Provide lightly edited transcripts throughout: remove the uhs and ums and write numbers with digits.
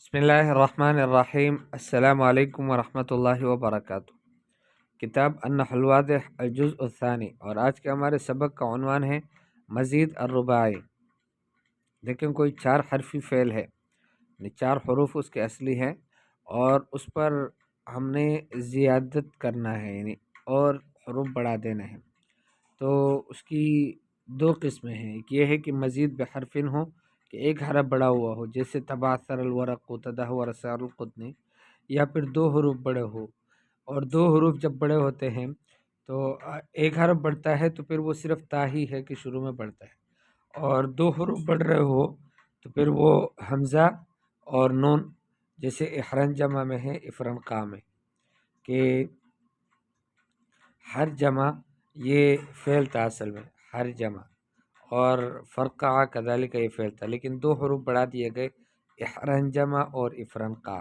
بسم اللہ الرحمن الرحیم۔ السلام علیکم ورحمۃ اللہ وبرکاتہ۔ کتاب النحو الواضح الجزء الثانی، اور آج کے ہمارے سبق کا عنوان ہے مزید الرباعی۔ دیکھیں کوئی 4 حرفی فعل ہے، یعنی 4 حروف اس کے اصلی ہیں، اور اس پر ہم نے زیادت کرنا ہے، یعنی اور حروف بڑھا دینا ہے۔ تو اس کی 2 قسمیں ہیں، ایک یہ ہے کہ مزید بحرفن ہو، کہ ایک حرف بڑا ہوا ہو، جیسے تبعثر الورق و تدہور سعر القطن، یا پھر 2 حروف بڑے ہو۔ اور 2 حروف جب بڑے ہوتے ہیں تو ایک حرف بڑھتا ہے تو پھر وہ صرف تا ہی ہے کہ شروع میں بڑھتا ہے، اور 2 حروف بڑھ رہے ہو تو پھر وہ حمزہ اور نون، جیسے احرن جمع میں ہے افرن قا میں، کہ ہر جمع یہ فعل تھا اصل میں، ہر جمع، اور فرقع کذالک یہ فعل تھا، لیکن 2 حروف بڑھا دیے گئے، احرن جمع اور افرن قا۔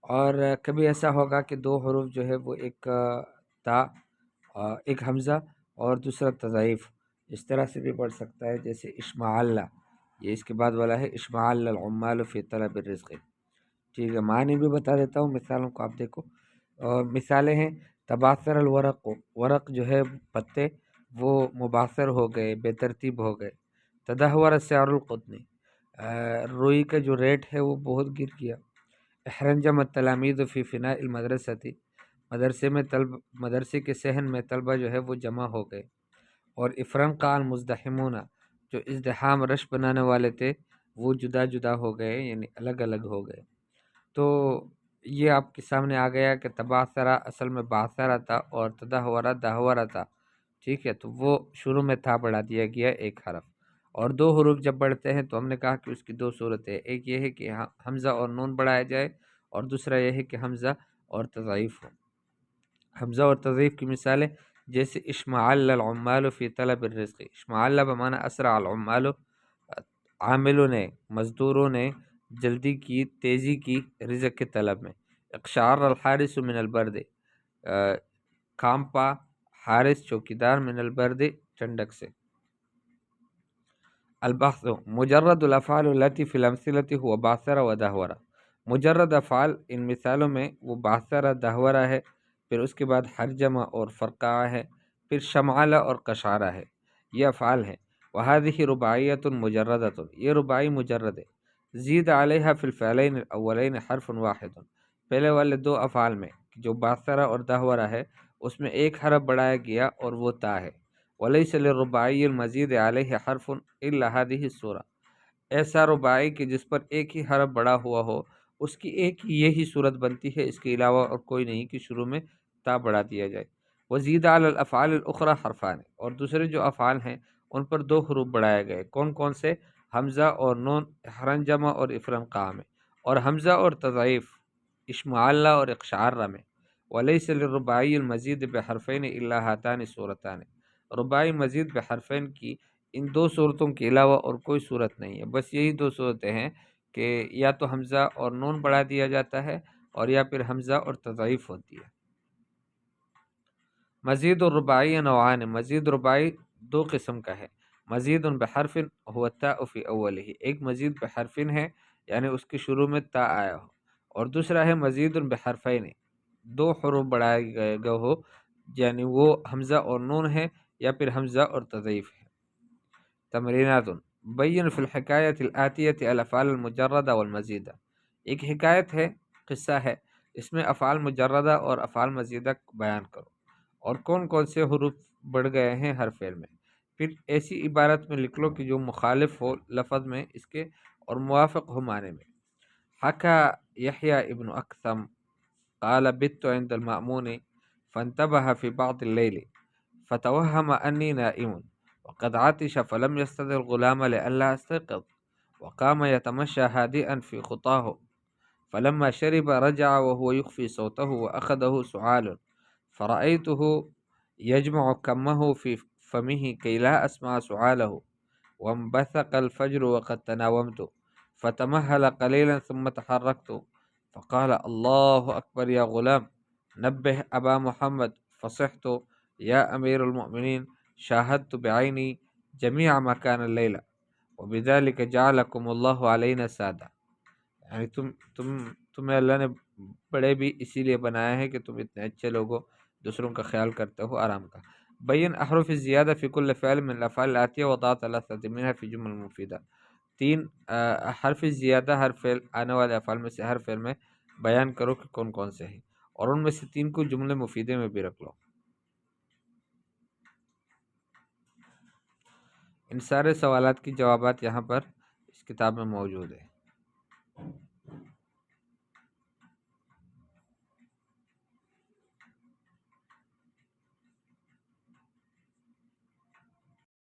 اور کبھی ایسا ہوگا کہ 2 حروف جو ہے وہ ایک تا، ایک حمزہ اور دوسرا تضعیف، اس طرح سے بھی پڑھ سکتا ہے، جیسے اشمعل، یہ اس کے بعد والا ہے اشمعل العمال فی طلب الرزق۔ ٹھیک ہے، معنی بھی بتا دیتا ہوں، مثالوں کو آپ دیکھو، اور مثالیں ہیں تباثر الورق، ورق جو ہے پتے وہ مباثر ہو گئے، بے ترتیب ہو گئے۔ تدہور سعر القطن، روئی کا جو ریٹ ہے وہ بہت گر گیا۔ احرنجم التلامید فی فناء المدرسۃ، مدرسے کے صحن میں طلبہ جو ہے وہ جمع ہو گئے۔ اور افرن قال مزدحمون، جو ازدحام رش بنانے والے تھے وہ جدا جدا ہو گئے، یعنی الگ الگ ہو گئے۔ تو یہ آپ کے سامنے آ گیا کہ تباثرہ اصل میں باثرہ تھا، اور تدہورہ دہورہ تھا، ٹھیک ہے، تو وہ شروع میں تھا بڑھا دیا گیا ایک حرف۔ اور 2 حروف جب بڑھتے ہیں تو ہم نے کہا کہ اس کی 2 صورتیں، ایک یہ ہے کہ حمزہ اور نون بڑھایا جائے، اور دوسرا یہ ہے کہ حمزہ اور تضعیف ہو۔ حمزہ اور تضعیف کی مثالیں جیسے اشمعل العمال فی طلب الرزق، اشمعل بمعنی اسرع العمال، عاملوں نے، مزدوروں نے جلدی کی، تیزی کی رزق کے طلب میں۔ اقشعر الحارس من البرد، کانپا حارس چوکیدار، من البرد ٹھنڈک سے۔ البحث مجرد الافعال التي في الامثلة هو باثرہ و دہورہ، مجرد افعال ان مثالوں میں وہ باثرہ دہورہ ہے، پھر اس کے بعد حرجمہ اور فرقعہ ہے، پھر شمعلہ اور قشعرہ ہے، یہ افعال ہیں۔ وهذه رباعیۃ مجردۃ، یہ رباعی مجرد ہے۔ زید علیہ فی الفعلین الاولین حرف واحد، پہلے والے 2 افعال میں جو باثرہ اور دہورہ ہے اس میں ایک حرف بڑھایا گیا اور وہ تا ہے۔ ولیس للرباعی المزید علیہ حرف الا هذه الصورہ، ایسا رباعی کہ جس پر ایک ہی حرف بڑا ہوا ہو اس کی ایک ہی یہی صورت بنتی ہے، اس کے علاوہ اور کوئی نہیں کہ شروع میں تا بڑھا دیا جائے۔ وزید علی الافعال الاخرى حرفان، اور دوسرے جو افعال ہیں ان پر 2 حروف بڑھائے گئے، کون کون سے؟ حمزہ اور نون احرن جمع اور افرن قا میں، اور حمزہ اور تضعیف اشمعلہ اور اقشعرہ میں۔ ولیس للرباعی المزید بحرفین الا هاتان صورتان، رباعی مزید بحرفین کی ان 2 صورتوں کے علاوہ اور کوئی صورت نہیں ہے، بس یہی 2 صورتیں ہیں کہ یا تو حمزہ اور نون بڑھا دیا جاتا ہے، اور یا پھر حمزہ اور تضعیف ہوتی ہے۔ مزید الرباعی نوعان، مزید رباعی 2 قسم کا ہے۔ مزید بحرف هو التاء فی اولہ، ایک مزید بحرفن ہے یعنی اس کے شروع میں تا آیا ہو، اور دوسرا ہے مزید بحرفین، 2 حروف بڑھائے گئے ہو، یعنی وہ حمزہ اور نون ہے یا پھر حمزہ اور تضعیف ہے۔ تمرینات بین فی الحکایت الآتیۃ الافعال المجردہ والمزیدہ، ایک حکایت ہے، قصہ ہے، اس میں افعال مجردہ اور افعال مزیدہ بیان کرو، اور کون کون سے حروف بڑھ گئے ہیں ہر فعل میں۔ پھر ایسی عبارت میں لکھ لو کہ جو مخالف ہو لفظ میں اس کے اور موافق ہو معنی میں۔ حکا یحییٰ ابن اکثم قال بت عند المأمون فانتبه في بعض الليل فتوهم أني نائم وقد عطش فلم يستطع الغلام لئلا استيقظ وقام يتمشى هادئا في خطاه فلما شرب رجع وهو يخفي صوته وأخذه سعال فرأيته يجمع كمه في فمه كي لا أسمع سعاله وانبثق الفجر وقد تناومت فتمهل قليلا ثم تحركت فقال الله أكبر يا غلام نبه أبا محمد فصحت يا أمير المؤمنين شاهدت بعيني جميع ما كان الليلة وبذلك جعلكم الله علينا سادة، یعنی تمہیں اللہ نے بڑے بھی اسی لیے بنایا ہے کہ تم اتنے اچھے لوگ ہو، دوسروں کا خیال کرتے ہو، آرام کا۔ بین احرف الزیادہ فی کل فعل من الافعال الاتیہ وضعت ثلاثۃ منها فی جمل مفیدہ۔ تین حرف زیادہ ہر فعل آنے والے افعال میں سے ہر فعل میں بیان کرو کہ کون کون سے ہیں، اور ان میں سے تین کو جملے مفیدے میں بھی رکھ لو۔ ان سارے سوالات کی جوابات یہاں پر اس کتاب میں موجود ہے۔